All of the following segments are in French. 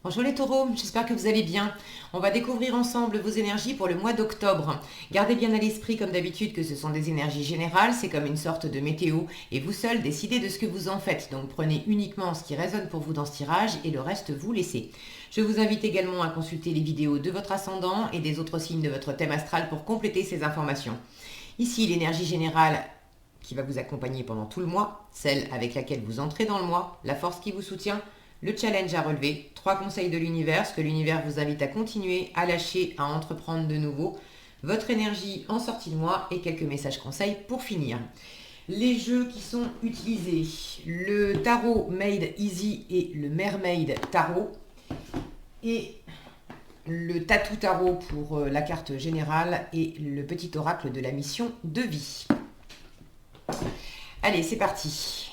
Bonjour les taureaux, j'espère que vous allez bien. On va découvrir ensemble vos énergies pour le mois d'octobre. Gardez bien à l'esprit comme d'habitude que ce sont des énergies générales, c'est comme une sorte de météo et vous seuls décidez de ce que vous en faites. Donc prenez uniquement ce qui résonne pour vous dans ce tirage et le reste vous laissez. Je vous invite également à consulter les vidéos de votre ascendant et des autres signes de votre thème astral pour compléter ces informations. Ici l'énergie générale qui va vous accompagner pendant tout le mois, celle avec laquelle vous entrez dans le mois, la force qui vous soutient, le challenge à relever, 3 conseils de l'univers, ce que l'univers vous invite à continuer, à lâcher, à entreprendre de nouveau, votre énergie en sortie de mois et quelques messages conseils pour finir. Les jeux qui sont utilisés, le tarot Made Easy et le Mermaid Tarot et le Tattoo Tarot pour la carte générale et le petit oracle de la mission de vie. Allez, c'est parti.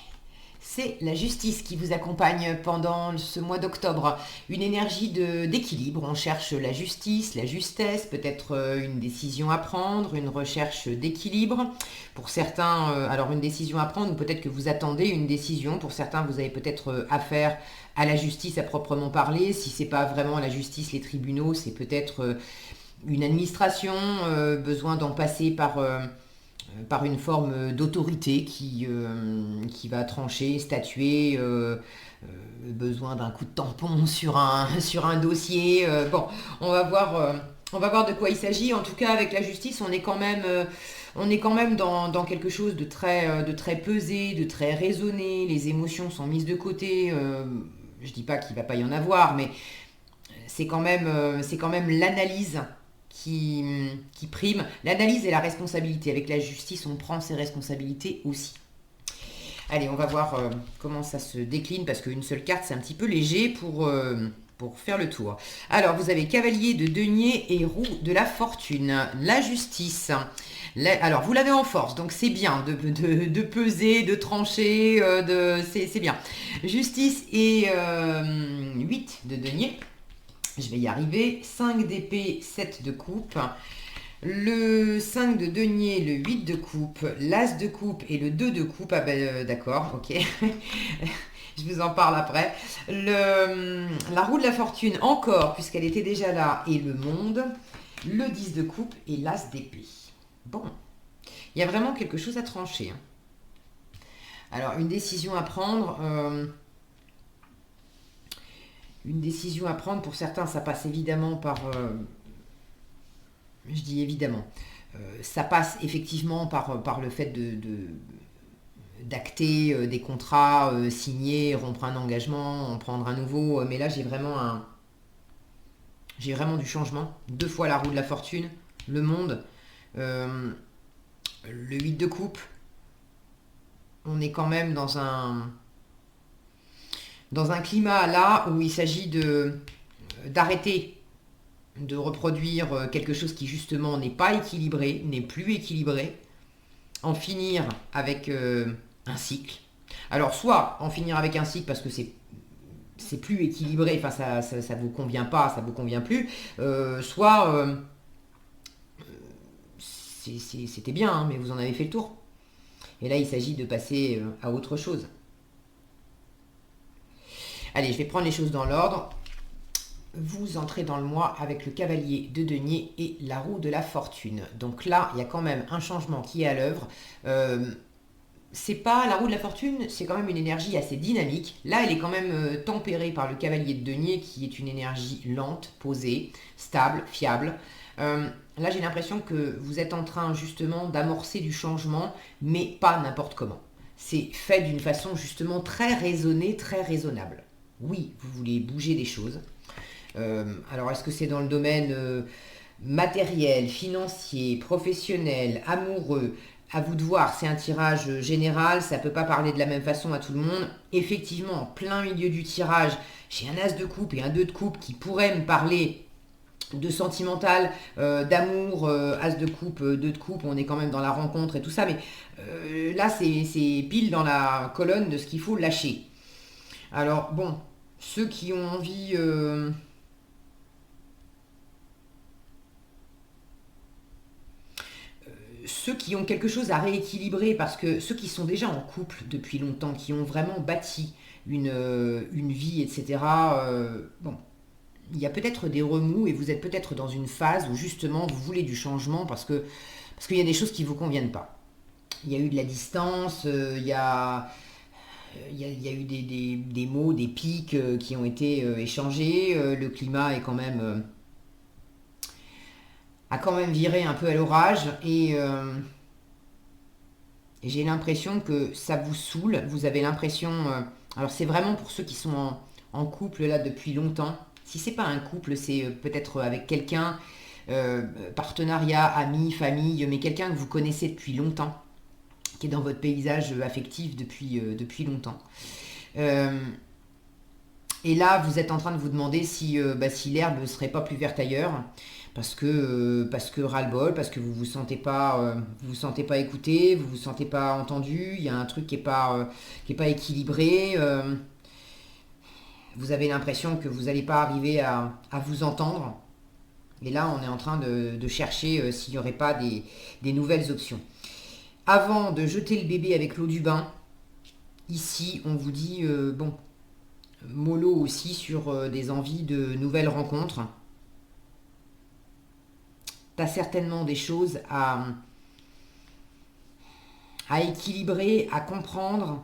C'est la justice qui vous accompagne pendant ce mois d'octobre. Une énergie d'équilibre. On cherche la justice, la justesse, peut-être une décision à prendre, une recherche d'équilibre. Pour certains, alors une décision à prendre, ou peut-être que vous attendez une décision. Pour certains, vous avez peut-être affaire à la justice à proprement parler. Si c'est pas vraiment la justice, les tribunaux, c'est peut-être une administration, besoin d'en passer par une forme d'autorité qui va trancher, statuer, besoin d'un coup de tampon sur un dossier. Bon, on va voir de quoi il s'agit. En tout cas, avec la justice, on est quand même dans quelque chose de très pesé, de très raisonné. Les émotions sont mises de côté. Je dis pas qu'il va pas y en avoir, mais c'est quand même l'analyse qui prime. L'analyse et la responsabilité. Avec la justice, on prend ses responsabilités aussi. Allez, on va voir comment ça se décline, parce qu'une seule carte, c'est un petit peu léger pour faire le tour. Alors, vous avez cavalier de denier et roue de la fortune. La justice. Alors, vous l'avez en force, donc c'est bien de peser, de trancher, c'est bien. Justice et 8 de denier. Je vais y arriver. 5 d'épée, 7 de coupe. Le 5 de denier, le 8 de coupe, l'as de coupe et le 2 de coupe. Ah ben d'accord, ok. Je vous en parle après. La roue de la fortune encore, puisqu'elle était déjà là, et le monde. Le 10 de coupe et l'as d'épée. Bon, il y a vraiment quelque chose à trancher. Alors, une décision à prendre. Une décision à prendre, pour certains, ça passe évidemment par... je dis évidemment. Ça passe effectivement par le fait d'acter des contrats, signer, rompre un engagement, en prendre un nouveau. Mais là, j'ai vraiment du changement. 2 fois la roue de la fortune, le monde, le 8 de coupe. On est quand même dans un climat là où il s'agit d'arrêter de reproduire quelque chose qui justement n'est pas équilibré, n'est plus équilibré, en finir avec un cycle. Alors soit en finir avec un cycle parce que c'est plus équilibré, enfin ça vous convient pas, ça vous convient plus, soit c'était bien, hein, mais vous en avez fait le tour. Et là il s'agit de passer à autre chose. Allez, je vais prendre les choses dans l'ordre. Vous entrez dans le mois avec le cavalier de denier et la roue de la fortune. Donc là, il y a quand même un changement qui est à l'œuvre. C'est pas la roue de la fortune, c'est quand même une énergie assez dynamique. Là, elle est quand même tempérée par le cavalier de denier, qui est une énergie lente, posée, stable, fiable. Là, j'ai l'impression que vous êtes en train justement d'amorcer du changement, mais pas n'importe comment. C'est fait d'une façon justement très raisonnée, très raisonnable. Oui, vous voulez bouger des choses. Alors, est-ce que c'est dans le domaine matériel, financier, professionnel, amoureux? À vous de voir, c'est un tirage général, ça ne peut pas parler de la même façon à tout le monde. Effectivement, en plein milieu du tirage, j'ai un as de coupe et un 2 de coupe qui pourraient me parler de sentimental, d'amour, as de coupe, 2 de coupe, on est quand même dans la rencontre et tout ça, mais là c'est pile dans la colonne de ce qu'il faut lâcher. Alors bon, ceux qui ont envie... ceux qui ont quelque chose à rééquilibrer, parce que ceux qui sont déjà en couple depuis longtemps, qui ont vraiment bâti une vie, etc., bon, il y a peut-être des remous et vous êtes peut-être dans une phase où justement vous voulez du changement parce qu'il y a des choses qui ne vous conviennent pas. Il y a eu de la distance, il y a eu des mots, des pics qui ont été échangés. Le climat est quand même, a quand même viré un peu à l'orage et j'ai l'impression que ça vous saoule. Vous avez l'impression... alors c'est vraiment pour ceux qui sont en couple là depuis longtemps. Si c'est pas un couple, c'est peut-être avec quelqu'un, partenariat, ami, famille, mais quelqu'un que vous connaissez depuis longtemps, qui est dans votre paysage affectif depuis longtemps. Et là, vous êtes en train de vous demander si l'herbe ne serait pas plus verte ailleurs, parce que ras-le-bol, parce que vous vous sentez pas écouté, vous vous sentez pas entendu, il y a un truc qui est pas équilibré, vous avez l'impression que vous n'allez pas arriver à vous entendre. Et là, on est en train de chercher s'il n'y aurait pas des nouvelles options. Avant de jeter le bébé avec l'eau du bain, ici, on vous dit, bon, mollo aussi sur des envies de nouvelles rencontres. Tu as certainement des choses à équilibrer, à comprendre.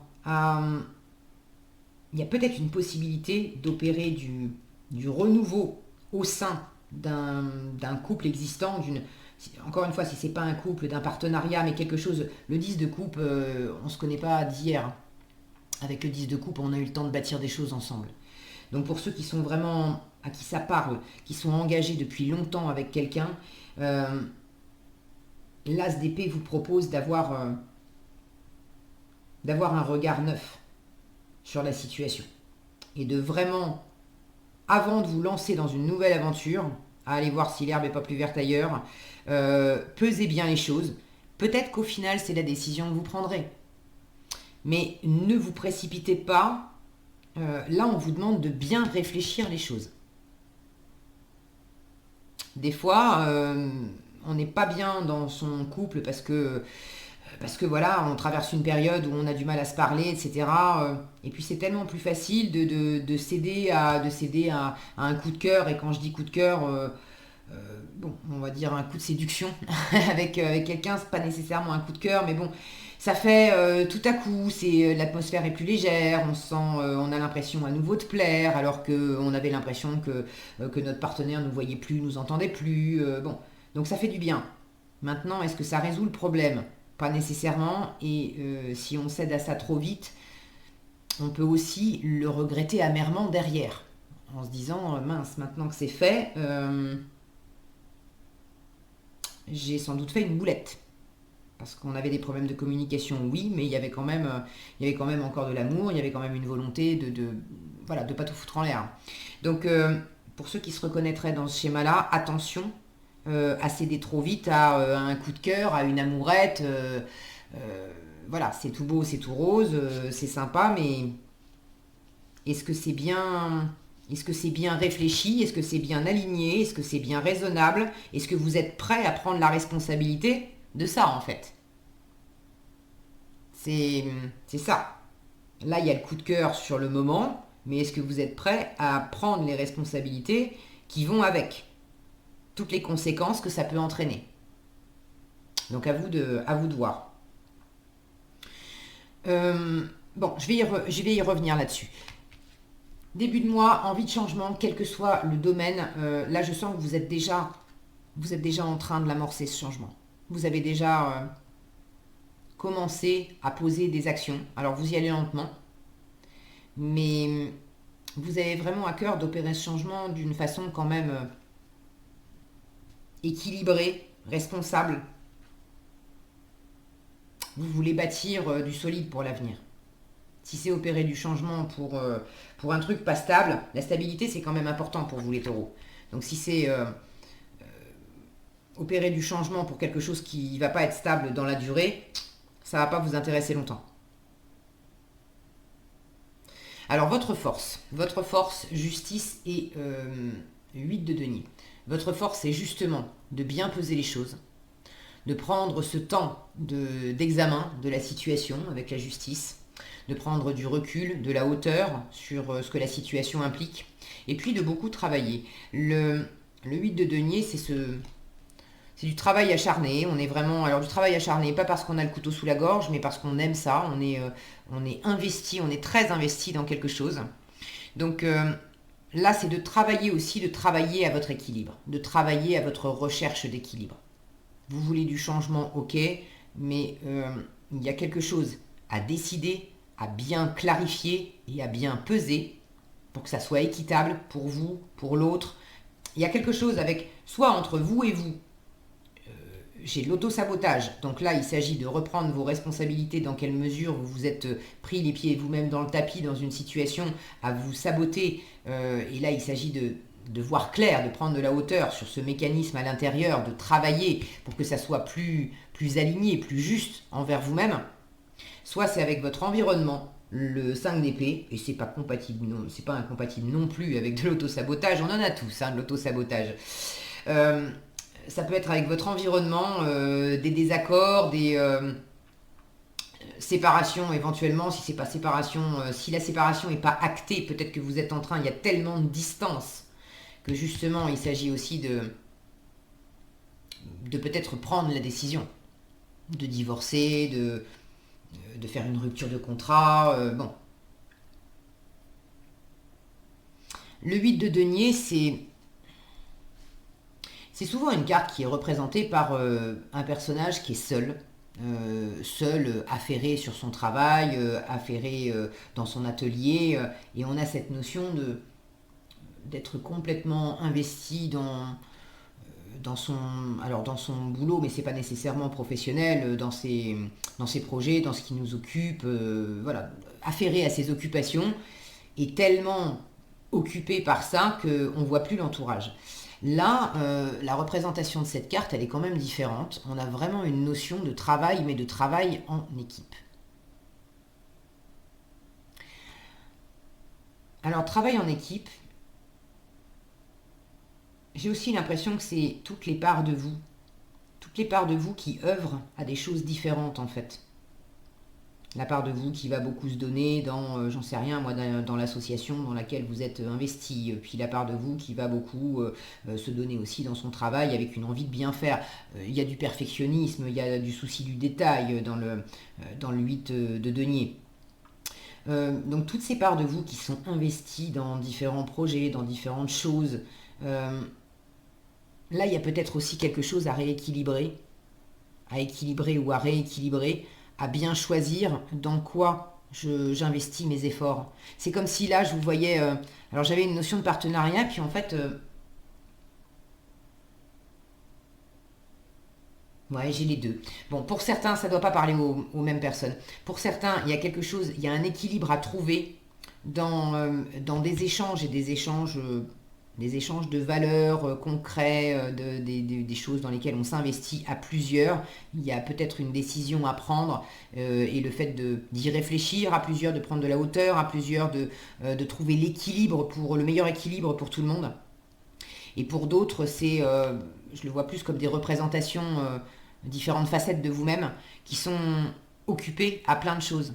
Il y a peut-être une possibilité d'opérer du renouveau au sein d'un couple existant, encore une fois, si c'est pas un couple, d'un partenariat, mais quelque chose, le 10 de coupe, on se connaît pas d'hier. Avec le 10 de coupe, on a eu le temps de bâtir des choses ensemble. Donc pour ceux qui sont vraiment, à qui ça parle, qui sont engagés depuis longtemps avec quelqu'un, l'As d'épée vous propose d'avoir un regard neuf sur la situation. Et de vraiment, avant de vous lancer dans une nouvelle aventure, à aller voir si l'herbe n'est pas plus verte ailleurs, pesez bien les choses. Peut-être qu'au final, c'est la décision que vous prendrez. Mais ne vous précipitez pas. Là, on vous demande de bien réfléchir les choses. Des fois, on n'est pas bien dans son couple parce que voilà, on traverse une période où on a du mal à se parler, etc. Et puis c'est tellement plus facile de céder à un coup de cœur. Et quand je dis coup de cœur, bon, on va dire un coup de séduction avec quelqu'un, c'est pas nécessairement un coup de cœur, mais bon, ça fait tout à coup, l'atmosphère est plus légère, on a l'impression à nouveau de plaire, alors qu'on avait l'impression que notre partenaire nous voyait plus, nous entendait plus. Bon, donc ça fait du bien. Maintenant, est-ce que ça résout le problème? Pas nécessairement, et si on cède à ça trop vite, on peut aussi le regretter amèrement derrière, en se disant, mince, maintenant que c'est fait, j'ai sans doute fait une boulette. Parce qu'on avait des problèmes de communication, oui, mais il y avait quand même encore de l'amour, il y avait quand même une volonté voilà, de pas tout foutre en l'air. Donc, pour ceux qui se reconnaîtraient dans ce schéma-là, attention à céder trop vite à un coup de cœur, à une amourette. Voilà, c'est tout beau, c'est tout rose, c'est sympa, mais est-ce que c'est bien réfléchi? Est-ce que c'est bien aligné? Est-ce que c'est bien raisonnable? Est-ce que vous êtes prêt à prendre la responsabilité de ça, en fait? C'est ça. Là, il y a le coup de cœur sur le moment, mais est-ce que vous êtes prêt à prendre les responsabilités qui vont avec? Toutes les conséquences que ça peut entraîner. Donc à vous de voir. Bon, je vais y revenir là-dessus. Début de mois, envie de changement, quel que soit le domaine. Là, je sens que vous êtes déjà en train de l'amorcer, ce changement. Vous avez déjà commencé à poser des actions. Alors, vous y allez lentement. Mais vous avez vraiment à cœur d'opérer ce changement d'une façon quand même équilibrée, responsable. Vous voulez bâtir du solide pour l'avenir. Si c'est opérer du changement pour un truc pas stable, la stabilité c'est quand même important pour vous les taureaux. Donc si c'est opérer du changement pour quelque chose qui ne va pas être stable dans la durée, ça ne va pas vous intéresser longtemps. Alors votre force, justice et 8 de denier. Votre force c'est justement de bien peser les choses, de prendre ce temps d'examen de la situation avec la justice, de prendre du recul, de la hauteur sur ce que la situation implique, et puis de beaucoup travailler. Le 8 de denier, c'est du travail acharné. On est vraiment, alors du travail acharné, pas parce qu'on a le couteau sous la gorge, mais parce qu'on aime ça. On est investi, on est très investi dans quelque chose. Donc là, c'est de travailler aussi, de travailler à votre équilibre, de travailler à votre recherche d'équilibre. Vous voulez du changement, ok, mais il y a quelque chose à décider, à bien clarifier et à bien peser pour que ça soit équitable pour vous, pour l'autre. Il y a quelque chose avec, soit entre vous et vous, j'ai l'auto-sabotage. Donc là, il s'agit de reprendre vos responsabilités, dans quelle mesure vous vous êtes pris les pieds vous-même dans le tapis, dans une situation à vous saboter. Et là, il s'agit de voir clair, de prendre de la hauteur sur ce mécanisme à l'intérieur, de travailler pour que ça soit plus aligné, plus juste envers vous-même. Soit c'est avec votre environnement, le 5 d'épée, et c'est pas compatible, non, c'est pas incompatible non plus avec de l'auto-sabotage. On en a tous, de l'auto-sabotage. Ça peut être avec votre environnement, des désaccords, des séparations éventuellement, si c'est pas séparation, si la séparation n'est pas actée, peut-être que vous êtes en train, il y a tellement de distance que justement il s'agit aussi de peut-être prendre la décision de divorcer, de faire une rupture de contrat, bon. Le 8 de denier, c'est souvent une carte qui est représentée par un personnage qui est seul, affairé sur son travail, affairé dans son atelier, et on a cette notion d'être complètement investi dans son boulot, mais c'est pas nécessairement professionnel, dans ses projets, dans ce qui nous occupe, voilà, affairé à ses occupations, et tellement occupé par ça qu'on ne voit plus l'entourage. Là, la représentation de cette carte, elle est quand même différente. On a vraiment une notion de travail, mais de travail en équipe. Alors, travail en équipe, j'ai aussi l'impression que c'est toutes les parts de vous qui œuvrent à des choses différentes en fait. La part de vous qui va beaucoup se donner dans, j'en sais rien, moi, dans l'association dans laquelle vous êtes investi. Puis la part de vous qui va beaucoup se donner aussi dans son travail avec une envie de bien faire. Il y a du perfectionnisme, il y a du souci du détail dans le 8 de denier. Donc toutes ces parts de vous qui sont investies dans différents projets, dans différentes choses. Là, il y a peut-être aussi quelque chose à rééquilibrer, à équilibrer ou à rééquilibrer, à bien choisir dans quoi j'investis mes efforts. C'est comme si là, je vous voyais... alors j'avais une notion de partenariat, puis en fait... ouais, j'ai les deux. Bon, pour certains, ça ne doit pas parler aux mêmes personnes. Pour certains, il y a quelque chose, il y a un équilibre à trouver dans des échanges et des échanges de valeurs concrets, des choses dans lesquelles on s'investit à plusieurs. Il y a peut-être une décision à prendre et le fait d'y réfléchir à plusieurs, de prendre de la hauteur à plusieurs, de trouver le meilleur équilibre pour tout le monde. Et pour d'autres, je le vois plus comme des représentations, différentes facettes de vous-même qui sont occupées à plein de choses.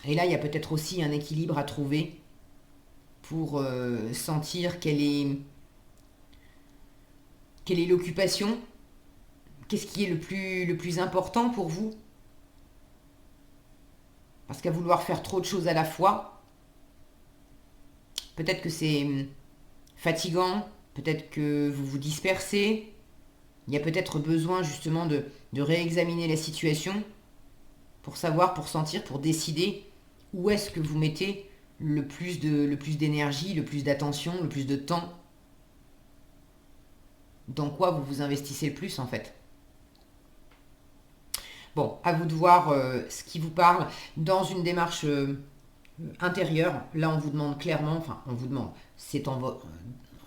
Et là, il y a peut-être aussi un équilibre à trouver pour sentir quelle est l'occupation, qu'est-ce qui est le plus important pour vous. Parce qu'à vouloir faire trop de choses à la fois, peut-être que c'est fatigant, peut-être que vous vous dispersez. Il y a peut-être besoin justement de réexaminer la situation pour savoir, pour sentir, pour décider où est-ce que vous mettez le plus d'énergie, le plus d'attention, le plus de temps. Dans quoi vous vous investissez le plus en fait. Bon, à vous de voir ce qui vous parle dans une démarche intérieure. Là, on vous demande clairement, enfin, on vous demande, c'est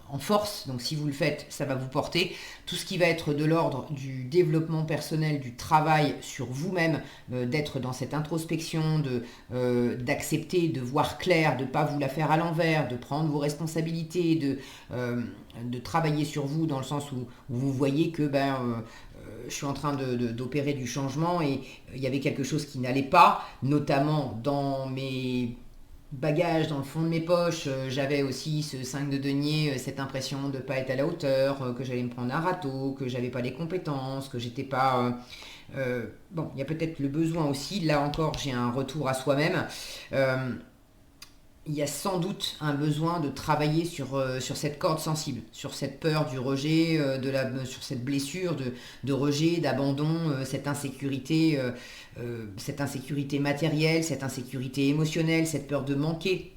en force, donc si vous le faites, ça va vous porter. Tout ce qui va être de l'ordre du développement personnel, du travail sur vous-même, d'être dans cette introspection, d'accepter, de voir clair, de ne pas vous la faire à l'envers, de prendre vos responsabilités, de travailler sur vous dans le sens où vous voyez que je suis en train d'opérer du changement et il y avait quelque chose qui n'allait pas, notamment dans mes bagages, dans le fond de mes poches. J'avais aussi ce 5 de denier, cette impression de ne pas être à la hauteur, que j'allais me prendre un râteau, que j'avais pas les compétences, que j'étais pas... bon, il y a peut-être le besoin aussi, là encore j'ai un retour à soi-même. Euh, il y a sans doute un besoin de travailler sur cette corde sensible, sur cette peur du rejet, sur cette blessure de rejet, d'abandon, cette insécurité matérielle, cette insécurité émotionnelle, cette peur de manquer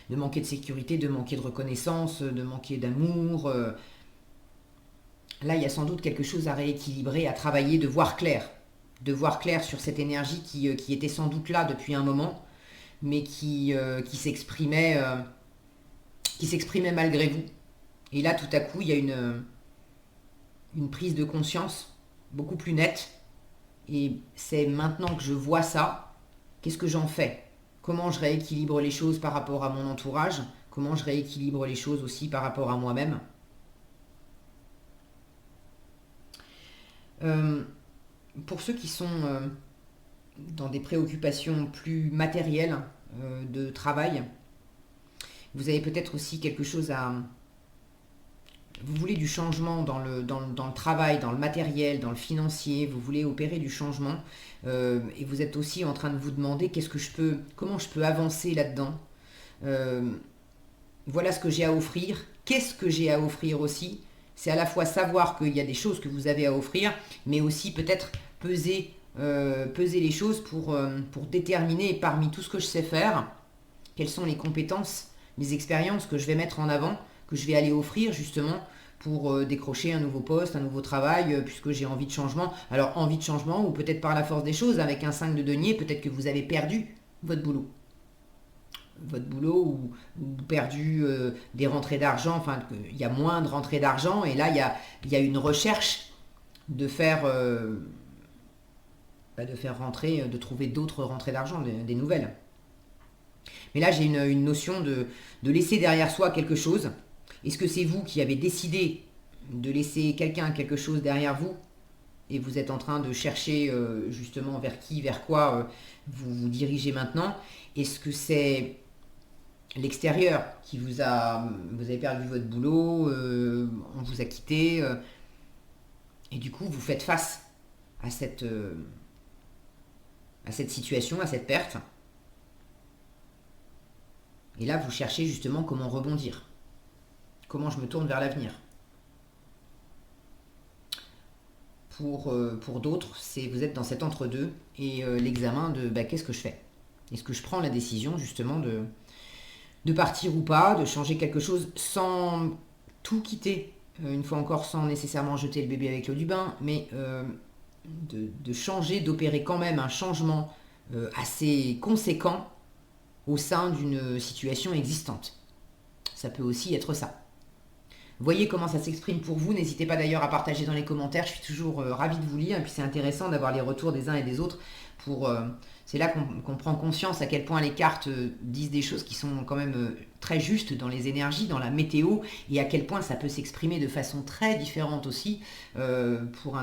de sécurité, de manquer de reconnaissance, de manquer d'amour. Là, il y a sans doute quelque chose à rééquilibrer, à travailler, de voir clair sur cette énergie qui était sans doute là depuis un moment mais qui s'exprimait malgré vous. Et là, tout à coup, il y a une prise de conscience beaucoup plus nette. Et c'est maintenant que je vois ça, qu'est-ce que j'en fais? Comment je rééquilibre les choses par rapport à mon entourage? Comment je rééquilibre les choses aussi par rapport à moi-même? Euh, pour ceux qui sont dans des préoccupations plus matérielles de travail, vous avez peut-être aussi quelque chose à... Vous voulez du changement dans le travail, dans le matériel, dans le financier, vous voulez opérer du changement et vous êtes aussi en train de vous demander comment je peux avancer là-dedans. Euh, voilà ce que j'ai à offrir. Qu'est-ce que j'ai à offrir aussi? C'est à la fois savoir qu'il y a des choses que vous avez à offrir, mais aussi peut-être peser les choses pour déterminer parmi tout ce que je sais faire, quelles sont les compétences, les expériences que je vais mettre en avant, que je vais aller offrir justement pour décrocher un nouveau poste, un nouveau travail, puisque j'ai envie de changement. Alors envie de changement, ou peut-être par la force des choses, avec un 5 de denier, peut-être que vous avez perdu votre boulot. Votre boulot ou perdu des rentrées d'argent, enfin il y a moins de rentrées d'argent, et là il y a une recherche de faire, de faire rentrer, de trouver d'autres rentrées d'argent, des nouvelles. Mais là, j'ai une notion de laisser derrière soi quelque chose. Est-ce que c'est vous qui avez décidé de laisser quelque chose derrière vous et vous êtes en train de chercher justement vers qui, vers quoi vous vous dirigez maintenant? Est-ce que c'est l'extérieur qui vous avez perdu votre boulot, on vous a quitté et du coup vous faites face à cette situation, à cette perte? Et là, vous cherchez justement comment rebondir. Comment je me tourne vers l'avenir. Pour d'autres, vous êtes dans cet entre-deux et l'examen de qu'est-ce que je fais? Est-ce que je prends la décision justement de partir ou pas, de changer quelque chose sans tout quitter, une fois encore sans nécessairement jeter le bébé avec l'eau du bain, mais de changer, d'opérer quand même un changement assez conséquent au sein d'une situation existante. Ça peut aussi être ça. Voyez comment ça s'exprime pour vous. N'hésitez pas d'ailleurs à partager dans les commentaires. Je suis toujours ravie de vous lire. Et puis c'est intéressant d'avoir les retours des uns et des autres. C'est là qu'on prend conscience à quel point les cartes disent des choses qui sont quand même très justes dans les énergies, dans la météo, et à quel point ça peut s'exprimer de façon très différente aussi. Pour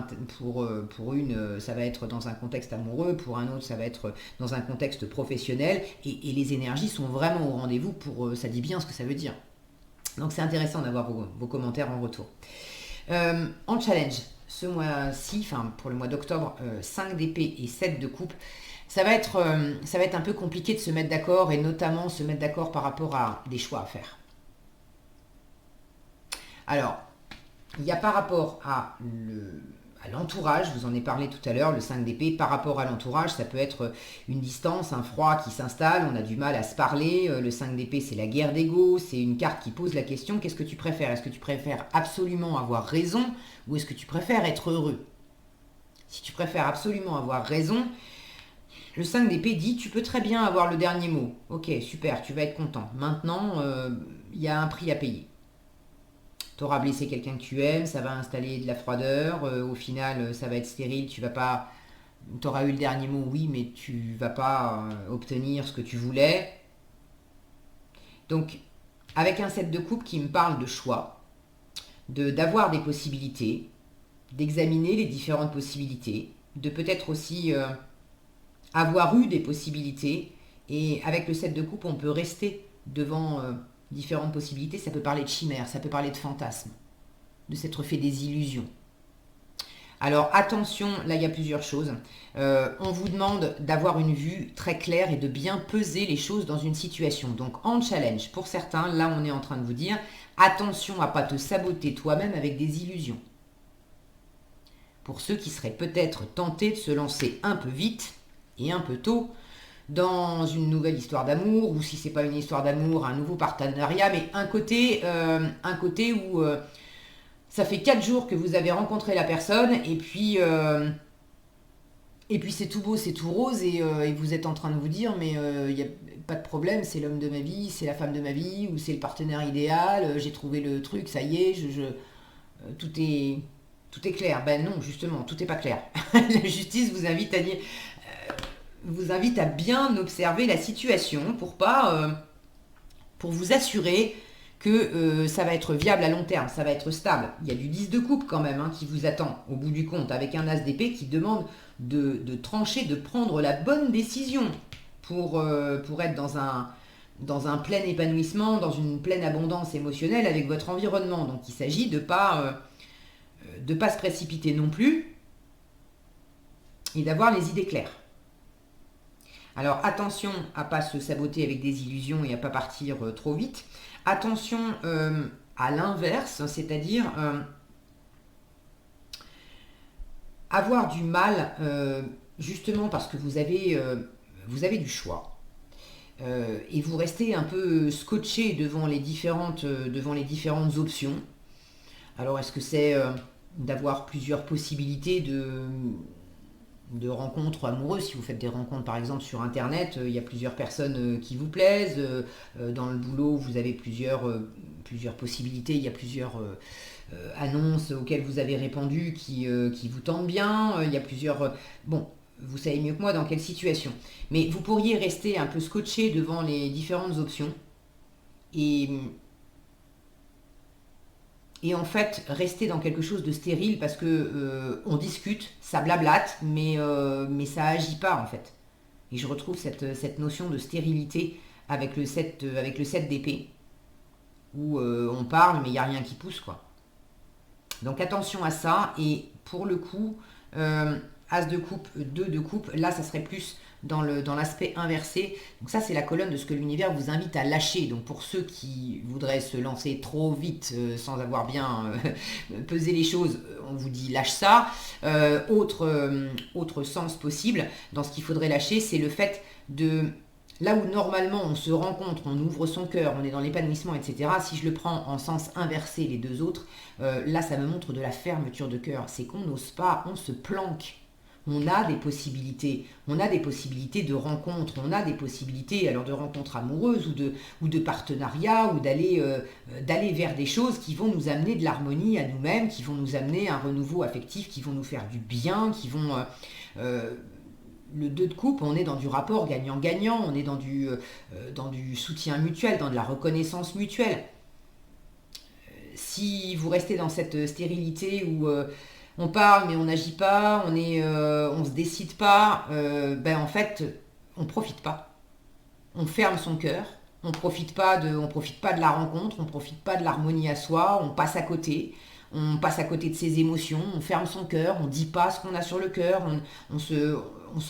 une, ça va être dans un contexte amoureux. Pour un autre, ça va être dans un contexte professionnel. Et les énergies sont vraiment au rendez-vous. Ça dit bien ce que ça veut dire. Donc c'est intéressant d'avoir vos commentaires en retour. En challenge, ce mois-ci, enfin pour le mois d'octobre, 5 d'épée et 7 de coupe, ça va être un peu compliqué de se mettre d'accord et notamment se mettre d'accord par rapport à des choix à faire. Alors, il y a par rapport à l'entourage, je vous en ai parlé tout à l'heure, le 5 d'épée, par rapport à l'entourage, ça peut être une distance, un froid qui s'installe, on a du mal à se parler, le 5 d'épée c'est la guerre d'ego, c'est une carte qui pose la question, qu'est-ce que tu préfères? Est-ce que tu préfères absolument avoir raison ou est-ce que tu préfères être heureux? Si tu préfères absolument avoir raison, le 5 d'épée dit tu peux très bien avoir le dernier mot, ok super, tu vas être content, maintenant il y a un prix à payer. Tu auras blessé quelqu'un que tu aimes, ça va installer de la froideur, au final ça va être stérile, tu vas pas... Tu auras eu le dernier mot, oui, mais tu vas pas obtenir ce que tu voulais. Donc, avec un 7 de coupe qui me parle de choix, d'avoir des possibilités, d'examiner les différentes possibilités, de peut-être aussi avoir eu des possibilités. Et avec le 7 de coupe, on peut rester devant différentes possibilités. Ça peut parler de chimères, ça peut parler de fantasmes, de s'être fait des illusions. Alors attention, là il y a plusieurs choses. On vous demande d'avoir une vue très claire et de bien peser les choses dans une situation. Donc en challenge, pour certains, là on est en train de vous dire, attention à ne pas te saboter toi-même avec des illusions. Pour ceux qui seraient peut-être tentés de se lancer un peu vite et un peu tôt dans une nouvelle histoire d'amour, ou si c'est pas une histoire d'amour, un nouveau partenariat, mais un côté où ça fait 4 jours que vous avez rencontré la personne, et puis c'est tout beau, c'est tout rose, et vous êtes en train de vous dire, mais il n'y a pas de problème, c'est l'homme de ma vie, c'est la femme de ma vie, ou c'est le partenaire idéal, j'ai trouvé le truc, ça y est, tout est clair. Ben non, justement, tout n'est pas clair. La justice vous invite à bien observer la situation pour vous assurer que ça va être viable à long terme, ça va être stable. Il y a du 10 de coupe quand même qui vous attend au bout du compte, avec un as d'épée qui demande de trancher, de prendre la bonne décision pour être dans un plein épanouissement, dans une pleine abondance émotionnelle avec votre environnement. Donc il s'agit de pas se précipiter non plus et d'avoir les idées claires. Alors attention à ne pas se saboter avec des illusions et à ne pas partir trop vite. Attention à l'inverse, c'est-à-dire avoir du mal, justement parce que vous avez du choix. Et vous restez un peu scotché devant les différentes options. Alors est-ce que c'est d'avoir plusieurs possibilités de rencontres amoureuses? Si vous faites des rencontres par exemple sur internet, il y a plusieurs personnes qui vous plaisent, dans le boulot vous avez plusieurs possibilités, il y a plusieurs annonces auxquelles vous avez répondu qui vous tentent bien, il y a plusieurs... bon, vous savez mieux que moi dans quelle situation, mais vous pourriez rester un peu scotché devant les différentes options et en fait rester dans quelque chose de stérile parce que on discute, ça blablate, mais ça agit pas en fait. Et je retrouve cette notion de stérilité avec le 7 d'épée, où on parle mais il n'y a rien qui pousse quoi. Donc attention à ça, et pour le coup, As de coupe, 2 de coupe, là ça serait plus dans l'aspect inversé. Donc ça c'est la colonne de ce que l'univers vous invite à lâcher. Donc pour ceux qui voudraient se lancer trop vite sans avoir bien pesé les choses, on vous dit lâche ça. Autre sens possible dans ce qu'il faudrait lâcher, c'est le fait de... Là où normalement on se rencontre, on ouvre son cœur, on est dans l'épanouissement, etc. Si je le prends en sens inversé, les deux autres, là ça me montre de la fermeture de cœur. C'est qu'on n'ose pas, on se planque. On a des possibilités de rencontres, on a des possibilités alors de rencontres amoureuses ou de partenariats, ou d'aller vers des choses qui vont nous amener de l'harmonie à nous-mêmes, qui vont nous amener un renouveau affectif, qui vont nous faire du bien, qui vont... le 2 de coupe, on est dans du rapport gagnant-gagnant, on est dans du soutien mutuel, dans de la reconnaissance mutuelle. Si vous restez dans cette stérilité où on parle mais on n'agit pas, on se décide pas, en fait, on profite pas. On ferme son cœur, on profite pas de la rencontre, on profite pas de l'harmonie à soi, on passe à côté. On passe à côté de ses émotions, on ferme son cœur, on dit pas ce qu'on a sur le cœur, on se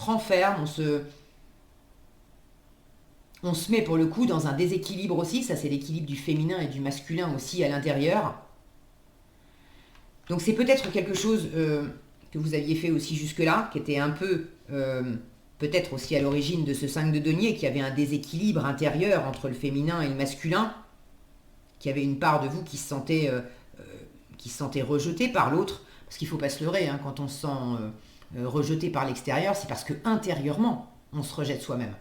renferme, on se met pour le coup dans un déséquilibre aussi. Ça c'est l'équilibre du féminin et du masculin aussi à l'intérieur. Donc c'est peut-être quelque chose que vous aviez fait aussi jusque-là, qui était un peu peut-être aussi à l'origine de ce 5 de denier, qui avait un déséquilibre intérieur entre le féminin et le masculin, qui avait une part de vous qui se sentait rejeté par l'autre, parce qu'il ne faut pas se leurrer, quand on se sent rejeté par l'extérieur, c'est parce que intérieurement on se rejette soi-même.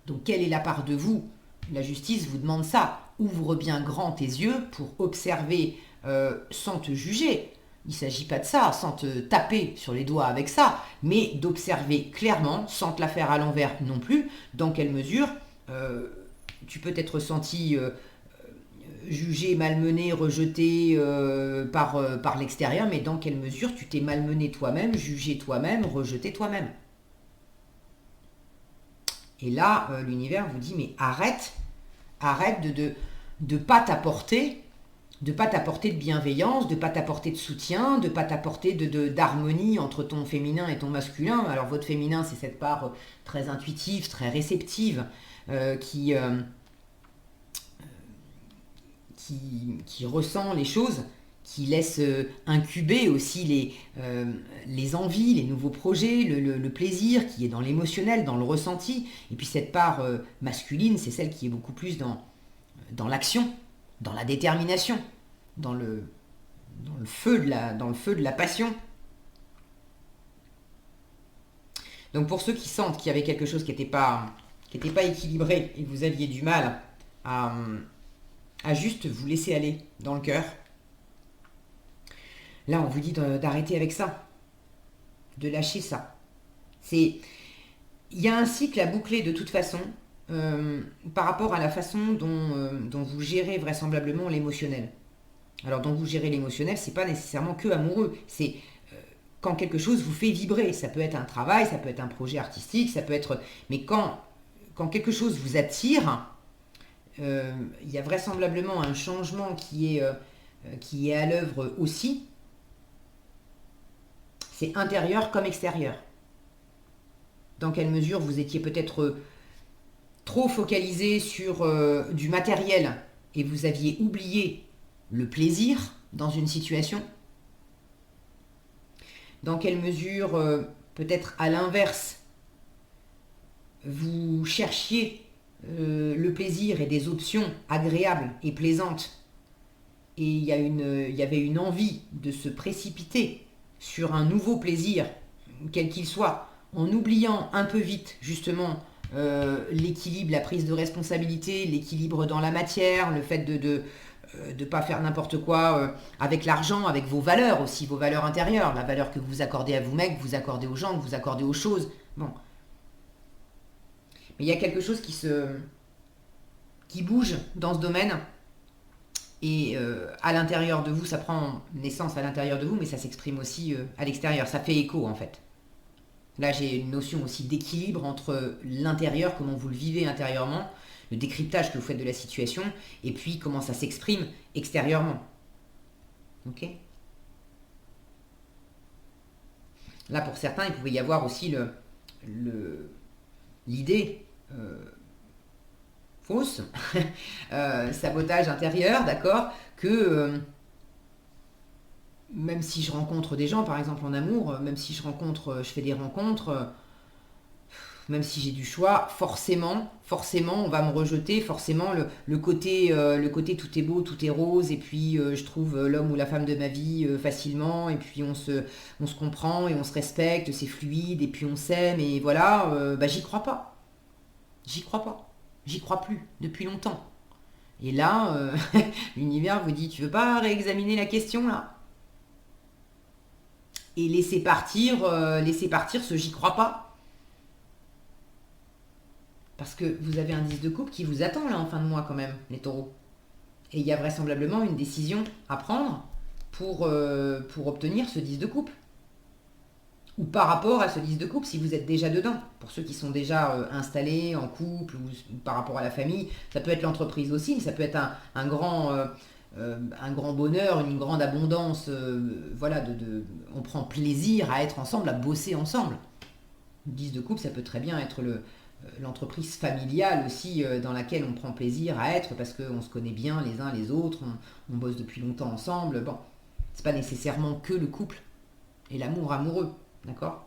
Donc quelle est la part de vous? La justice vous demande ça. Ouvre bien grand tes yeux pour observer sans te juger. Il ne s'agit pas de ça, sans te taper sur les doigts avec ça, mais d'observer clairement, sans te la faire à l'envers non plus, dans quelle mesure tu peux t'être senti jugé, malmené, rejeté par l'extérieur, mais dans quelle mesure tu t'es malmené toi-même, jugé toi-même, rejeté toi-même. Et là, l'univers vous dit, mais arrête de pas t'apporter, de pas t'apporter de bienveillance, de pas t'apporter de soutien, de pas t'apporter d'harmonie entre ton féminin et ton masculin. Alors votre féminin, c'est cette part très intuitive, très réceptive, euh, qui, euh, qui ressent les choses, qui laisse incuber aussi les envies, les nouveaux projets, le plaisir, qui est dans l'émotionnel, dans le ressenti. Et puis cette part masculine, c'est celle qui est beaucoup plus dans l'action, dans la détermination, dans le feu de la passion. Donc pour ceux qui sentent qu'il y avait quelque chose qui était pas équilibré et que vous aviez du mal à juste vous laisser aller dans le cœur, là on vous dit d'arrêter avec ça, de lâcher ça. Il y a un cycle à boucler de toute façon par rapport à la façon dont vous gérez vraisemblablement l'émotionnel. Alors, dont vous gérez l'émotionnel, c'est pas nécessairement que amoureux. C'est quand quelque chose vous fait vibrer. Ça peut être un travail, ça peut être un projet artistique, ça peut être. Mais quand quelque chose vous attire, il y a vraisemblablement un changement qui est à l'œuvre aussi. C'est intérieur comme extérieur. Dans quelle mesure vous étiez peut-être trop focalisé sur du matériel et vous aviez oublié le plaisir dans une situation. Dans quelle mesure, peut-être à l'inverse, vous cherchiez le plaisir et des options agréables et plaisantes, et il y avait une envie de se précipiter sur un nouveau plaisir, quel qu'il soit, en oubliant un peu vite justement l'équilibre, la prise de responsabilité, l'équilibre dans la matière, le fait de ne pas faire n'importe quoi avec l'argent, avec vos valeurs aussi, vos valeurs intérieures, la valeur que vous accordez à vous-même, que vous accordez aux gens, que vous accordez aux choses. Bon. Mais il y a quelque chose qui bouge dans ce domaine, et à l'intérieur de vous, ça prend naissance à l'intérieur de vous, mais ça s'exprime aussi à l'extérieur, ça fait écho en fait. Là, j'ai une notion aussi d'équilibre entre l'intérieur, comment vous le vivez intérieurement, le décryptage que vous faites de la situation, et puis comment ça s'exprime extérieurement. Ok ? Là, pour certains, il pouvait y avoir aussi l'idée fausse, sabotage intérieur, d'accord, que même si je rencontre des gens, par exemple en amour, même si je fais des rencontres, même si j'ai du choix, forcément, on va me rejeter, forcément, le côté tout est beau, tout est rose, et puis je trouve l'homme ou la femme de ma vie facilement, et puis on se comprend, et on se respecte, c'est fluide, et puis on s'aime, et voilà, j'y crois pas. J'y crois pas. J'y crois plus, depuis longtemps. Et là, l'univers vous dit, tu veux pas réexaminer la question, là ? Et laisser partir ce j'y crois pas. Parce que vous avez un 10 de coupe qui vous attend là en fin de mois quand même, les taureaux. Et il y a vraisemblablement une décision à prendre pour obtenir ce 10 de coupe. Ou par rapport à ce 10 de coupe si vous êtes déjà dedans. Pour ceux qui sont déjà installés en couple ou par rapport à la famille, ça peut être l'entreprise aussi, mais ça peut être un grand bonheur, une grande abondance. Voilà, on prend plaisir à être ensemble, à bosser ensemble. Le 10 de coupe, ça peut très bien être l'entreprise familiale aussi dans laquelle on prend plaisir à être parce qu'on se connaît bien les uns les autres, on bosse depuis longtemps ensemble. Bon, c'est pas nécessairement que le couple et l'amour amoureux, d'accord ?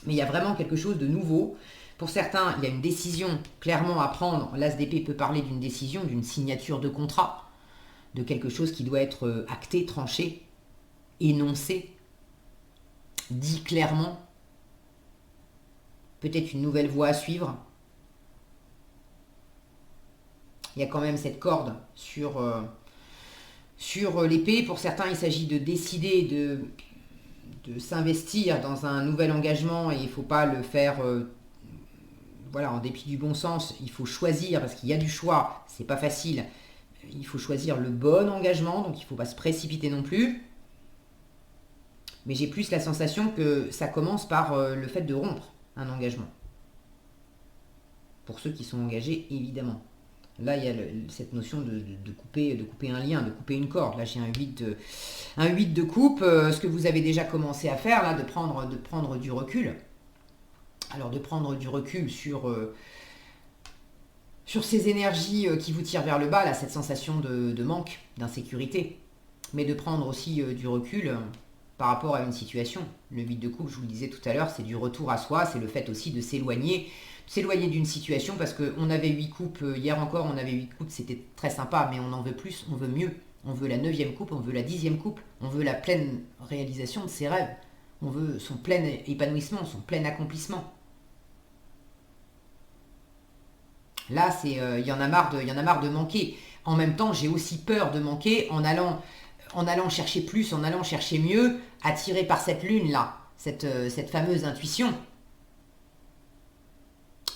Mais il y a vraiment quelque chose de nouveau. Pour certains, il y a une décision clairement à prendre. L'As d'épée peut parler d'une décision, d'une signature de contrat, de quelque chose qui doit être acté, tranché, énoncé, dit clairement. Peut-être une nouvelle voie à suivre. Il y a quand même cette corde sur l'épée. Pour certains, il s'agit de décider de s'investir dans un nouvel engagement et il ne faut pas le faire en dépit du bon sens. Il faut choisir parce qu'il y a du choix, c'est pas facile. il faut choisir le bon engagement, donc il ne faut pas se précipiter non plus. Mais j'ai plus la sensation que ça commence par le fait de rompre un engagement. Pour ceux qui sont engagés, évidemment. Là, il y a cette notion de couper un lien, de couper une corde. Là, j'ai un 8 de coupe. Ce que vous avez déjà commencé à faire, là, de prendre du recul. Alors, de prendre du recul sur ces énergies qui vous tirent vers le bas, là, cette sensation de manque, d'insécurité. Mais de prendre aussi du recul par rapport à une situation. Le 8 de coupe, je vous le disais tout à l'heure, c'est du retour à soi, c'est le fait aussi de s'éloigner d'une situation, parce qu'on avait 8 coupes, hier encore on avait 8 coupes, c'était très sympa, mais on en veut plus, on veut mieux. On veut la 9e coupe, on veut la 10e coupe, on veut la pleine réalisation de ses rêves. On veut son plein épanouissement, son plein accomplissement. Là, il y en a marre de manquer. En même temps, j'ai aussi peur de manquer en allant chercher plus, en allant chercher mieux, attiré par cette lune-là, cette fameuse intuition.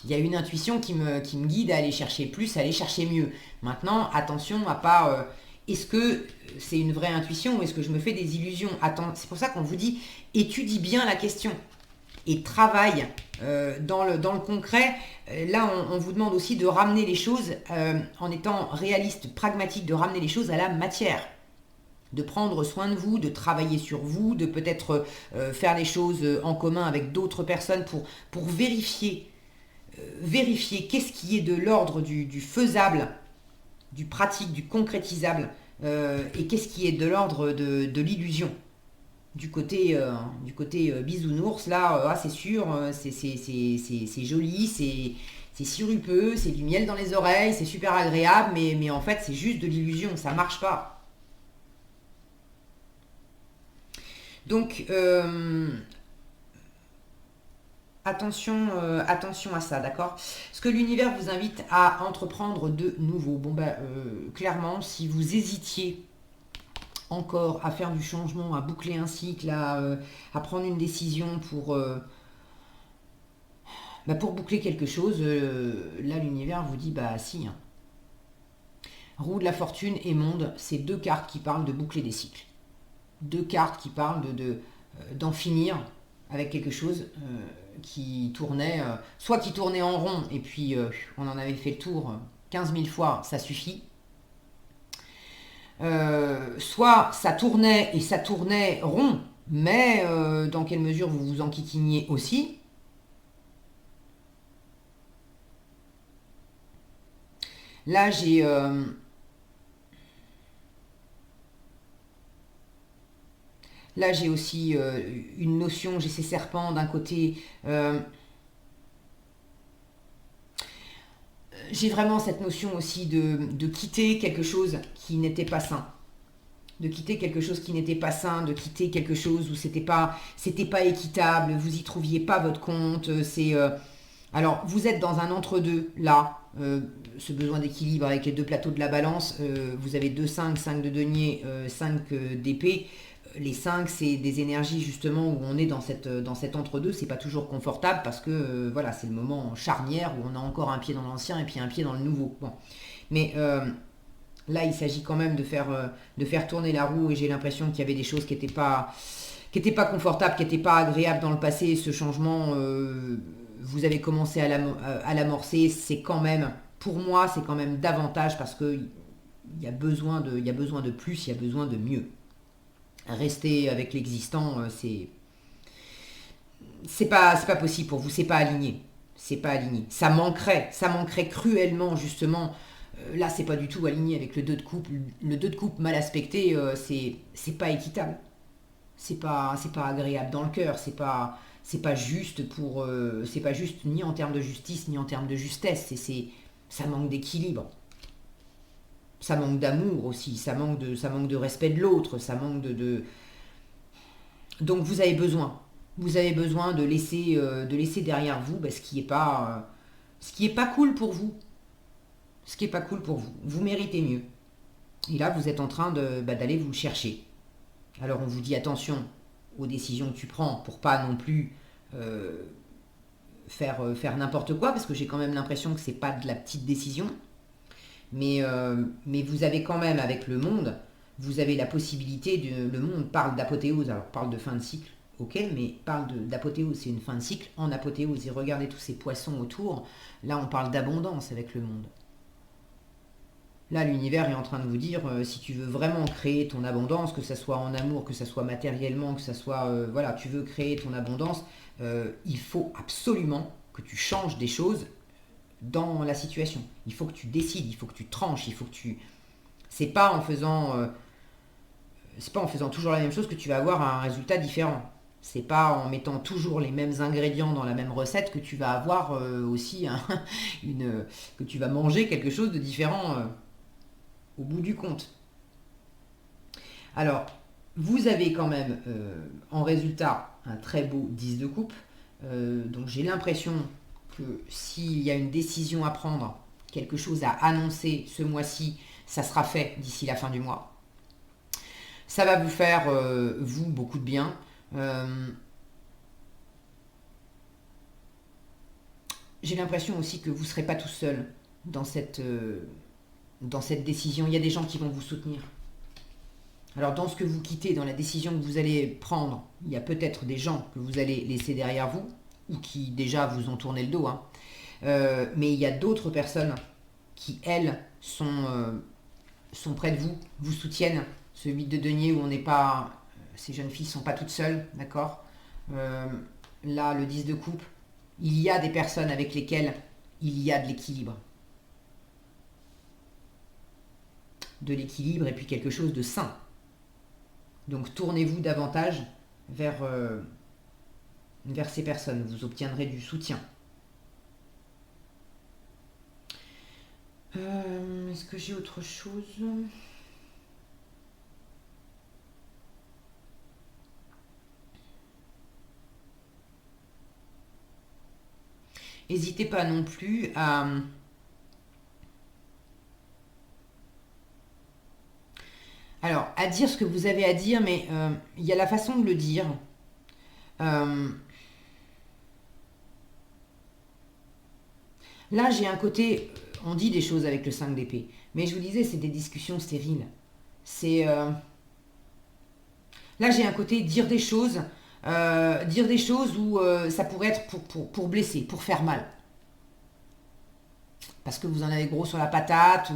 Il y a une intuition qui me guide à aller chercher plus, à aller chercher mieux. Maintenant, attention à pas... est-ce que c'est une vraie intuition ou est-ce que je me fais des illusions? C'est pour ça qu'on vous dit, étudie bien la question et travaille dans le concret. Là, on vous demande aussi de ramener les choses, en étant réaliste, pragmatique, de ramener les choses à la matière. De prendre soin de vous, de travailler sur vous, de peut-être faire les choses en commun avec d'autres personnes pour vérifier qu'est-ce qui est de l'ordre du faisable, du pratique, du concrétisable, et qu'est-ce qui est de l'ordre de l'illusion. Du côté bisounours, là, c'est sûr, c'est joli, c'est sirupeux, c'est du miel dans les oreilles, c'est super agréable, mais en fait c'est juste de l'illusion, ça marche pas. Donc, attention à ça, d'accord? Parce que l'univers vous invite à entreprendre de nouveau. Bon, clairement, si vous hésitiez encore à faire du changement, à boucler un cycle, à prendre une décision pour boucler quelque chose, là, l'univers vous dit, si. Hein. Roue de la fortune et monde, c'est 2 cartes qui parlent de boucler des cycles. 2 cartes qui parlent d'en finir avec quelque chose qui tournait, soit qui tournait en rond, et puis on en avait fait le tour 15 000 fois, ça suffit. Soit ça tournait et ça tournait rond, mais dans quelle mesure vous vous enquiquiniez aussi. Là, j'ai... Là, j'ai aussi une notion, j'ai ces serpents d'un côté. J'ai vraiment cette notion aussi de quitter quelque chose qui n'était pas sain. De quitter quelque chose qui n'était pas sain, de quitter quelque chose où c'était pas équitable, vous y trouviez pas votre compte. Alors, vous êtes dans un entre-deux, là, ce besoin d'équilibre avec les 2 plateaux de la balance. Vous avez 2 5, 5 de denier, 5 d'épée. Les 5, c'est des énergies justement où on est dans cet entre-deux. C'est pas toujours confortable parce que voilà, c'est le moment charnière où on a encore un pied dans l'ancien et puis un pied dans le nouveau. Bon. Mais là, il s'agit quand même de faire tourner la roue, et j'ai l'impression qu'il y avait des choses qui n'étaient pas confortables, qui n'étaient pas agréables dans le passé. Ce changement, vous avez commencé à l'amorcer. C'est quand même, pour moi, c'est quand même davantage parce que il y a besoin de plus, il y a besoin de mieux. Rester avec l'existant, c'est pas possible pour vous, c'est pas aligné. Ça manquerait cruellement justement. Là, c'est pas du tout aligné avec le 2 de coupe. Le 2 de coupe mal aspecté, c'est pas équitable. C'est pas agréable dans le cœur. C'est pas juste c'est pas juste ni en termes de justice ni en termes de justesse. Ça manque d'équilibre. Ça manque d'amour aussi, ça manque de respect de l'autre, ça manque Donc vous avez besoin de laisser derrière vous ce qui est pas cool pour vous. Ce qui est pas cool pour vous. Vous méritez mieux. Et là, vous êtes en train d'aller vous le chercher. Alors on vous dit attention aux décisions que tu prends pour pas non plus faire n'importe quoi, parce que j'ai quand même l'impression que c'est pas de la petite décision. Mais vous avez quand même, avec le monde, vous avez la possibilité, le monde parle d'apothéose, alors parle de fin de cycle, ok, mais parle d'apothéose, c'est une fin de cycle en apothéose. Et regardez tous ces poissons autour, là on parle d'abondance avec le monde. Là, l'univers est en train de vous dire, si tu veux vraiment créer ton abondance, que ce soit en amour, que ce soit matériellement, que ce soit, voilà, tu veux créer ton abondance, il faut absolument que tu changes des choses dans la situation. Il faut que tu décides, il faut que tu tranches, il faut que tu... C'est pas en faisant, c'est pas en faisant toujours la même chose que tu vas avoir un résultat différent. C'est pas en mettant toujours les mêmes ingrédients dans la même recette que tu vas avoir aussi que tu vas manger quelque chose de différent au bout du compte. Alors, vous avez quand même en résultat un très beau 10 de coupe. Donc j'ai l'impression que s'il y a une décision à prendre, quelque chose à annoncer ce mois-ci, ça sera fait d'ici la fin du mois. Ça va vous faire, vous, beaucoup de bien. J'ai l'impression aussi que vous ne serez pas tout seul dans cette décision. Il y a des gens qui vont vous soutenir. Alors dans ce que vous quittez, dans la décision que vous allez prendre, il y a peut-être des gens que vous allez laisser derrière vous, ou qui déjà vous ont tourné le dos, hein. Mais il y a d'autres personnes qui, elles, sont près de vous, vous soutiennent. Ce 8 de denier où on n'est pas... Ces jeunes filles ne sont pas toutes seules, d'accord. Là, le 10 de coupe, il y a des personnes avec lesquelles il y a de l'équilibre. De l'équilibre et puis quelque chose de sain. Donc tournez-vous davantage vers ces personnes. Vous obtiendrez du soutien. Est-ce que j'ai autre chose ? N'hésitez pas non plus à dire ce que vous avez à dire, mais il y a la façon de le dire. Là, j'ai un côté... On dit des choses avec le 5 d'épée. Mais je vous disais, c'est des discussions stériles. C'est... Là, j'ai un côté dire des choses où ça pourrait être pour blesser, pour faire mal. Parce que vous en avez gros sur la patate,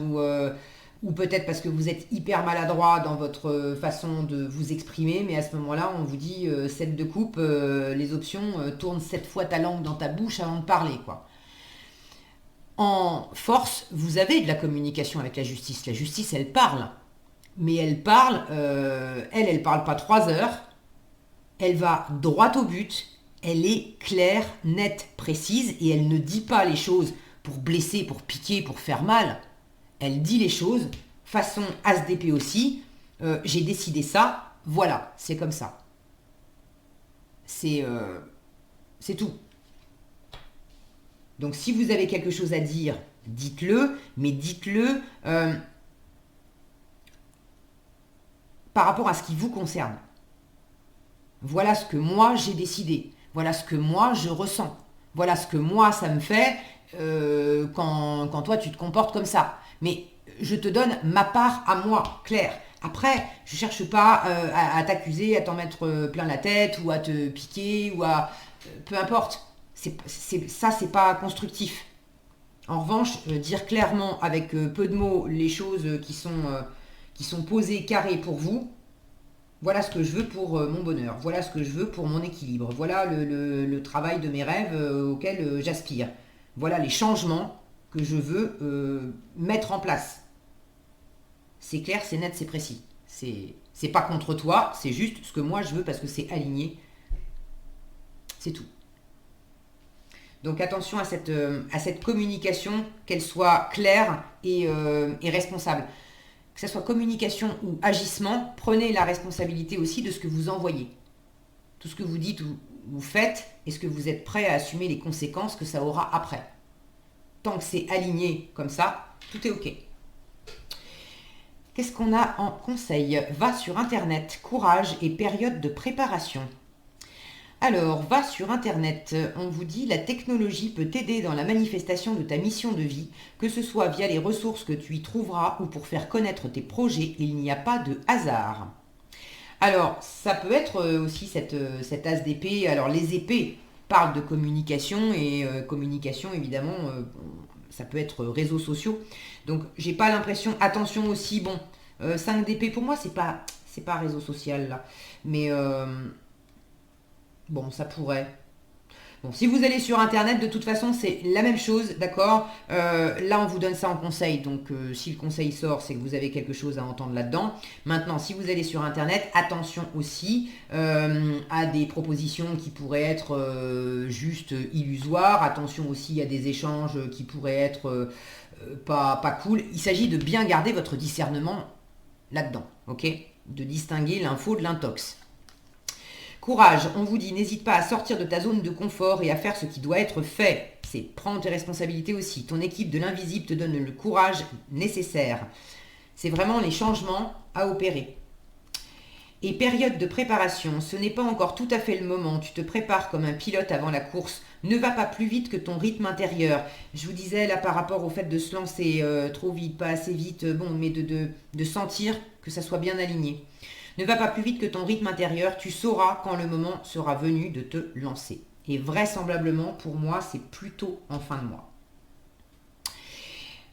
ou peut-être parce que vous êtes hyper maladroit dans votre façon de vous exprimer, mais à ce moment-là, on vous dit 7 de coupe, les options, tourne 7 fois ta langue dans ta bouche avant de parler, quoi. En force, vous avez de la communication avec la justice. La justice, elle parle. Mais elle parle, elle parle pas 3 heures. Elle va droit au but. Elle est claire, nette, précise. Et elle ne dit pas les choses pour blesser, pour piquer, pour faire mal. Elle dit les choses, façon As d'épée aussi. J'ai décidé ça, voilà, c'est comme ça. C'est tout. Donc si vous avez quelque chose à dire, dites-le, mais dites-le par rapport à ce qui vous concerne. Voilà ce que moi j'ai décidé. Voilà ce que moi je ressens. Voilà ce que moi ça me fait quand toi tu te comportes comme ça. Mais je te donne ma part à moi, Claire. Après, je cherche pas à t'accuser, à t'en mettre plein la tête, ou à te piquer, ou à... peu importe. Ça, c'est pas constructif. En revanche, dire clairement, avec peu de mots, les choses qui sont posées carrées pour vous, voilà ce que je veux pour mon bonheur, voilà ce que je veux pour mon équilibre, voilà le travail de mes rêves auquel j'aspire. Voilà les changements que je veux mettre en place. C'est clair, c'est net, c'est précis. C'est pas contre toi, c'est juste ce que moi je veux parce que c'est aligné. C'est tout. Donc attention à cette communication, qu'elle soit claire et responsable. Que ce soit communication ou agissement, prenez la responsabilité aussi de ce que vous envoyez. Tout ce que vous dites ou vous faites, est-ce que vous êtes prêt à assumer les conséquences que ça aura après ? Tant que c'est aligné comme ça, tout est OK. Qu'est-ce qu'on a en conseil ? Va sur Internet, courage et période de préparation. Alors, va sur Internet. On vous dit, la technologie peut t'aider dans la manifestation de ta mission de vie, que ce soit via les ressources que tu y trouveras ou pour faire connaître tes projets. Il n'y a pas de hasard. Alors, ça peut être aussi cette as d'épée. Alors, les épées parlent de communication et communication, évidemment, ça peut être réseaux sociaux. Donc, j'ai pas l'impression. Attention aussi, bon, 5 d'épée pour moi, c'est pas réseau social là. Mais bon, ça pourrait. Bon, si vous allez sur Internet, de toute façon, c'est la même chose, d'accord. Là, on vous donne ça en conseil, donc si le conseil sort, c'est que vous avez quelque chose à entendre là-dedans. Maintenant, si vous allez sur Internet, attention aussi à des propositions qui pourraient être juste illusoires. Attention aussi à des échanges qui pourraient être pas cool. Il s'agit de bien garder votre discernement là-dedans, ok. De distinguer l'info de l'intox. Courage, on vous dit, n'hésite pas à sortir de ta zone de confort et à faire ce qui doit être fait. C'est prendre tes responsabilités aussi. Ton équipe de l'invisible te donne le courage nécessaire. C'est vraiment les changements à opérer. Et période de préparation, ce n'est pas encore tout à fait le moment. Tu te prépares comme un pilote avant la course. Ne va pas plus vite que ton rythme intérieur. Je vous disais là par rapport au fait de se lancer trop vite, pas assez vite, bon, mais de sentir que ça soit bien aligné. Ne va pas plus vite que ton rythme intérieur, tu sauras quand le moment sera venu de te lancer. Et vraisemblablement, pour moi, c'est plutôt en fin de mois.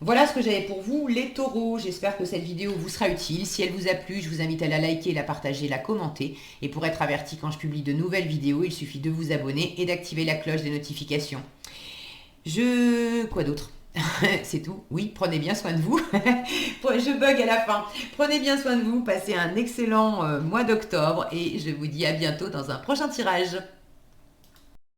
Voilà ce que j'avais pour vous, les taureaux. J'espère que cette vidéo vous sera utile. Si elle vous a plu, je vous invite à la liker, la partager, la commenter. Et pour être averti quand je publie de nouvelles vidéos, il suffit de vous abonner et d'activer la cloche des notifications. Quoi d'autre? C'est tout. Oui, prenez bien soin de vous. Je bug à la fin. Prenez bien soin de vous. Passez un excellent mois d'octobre et je vous dis à bientôt dans un prochain tirage.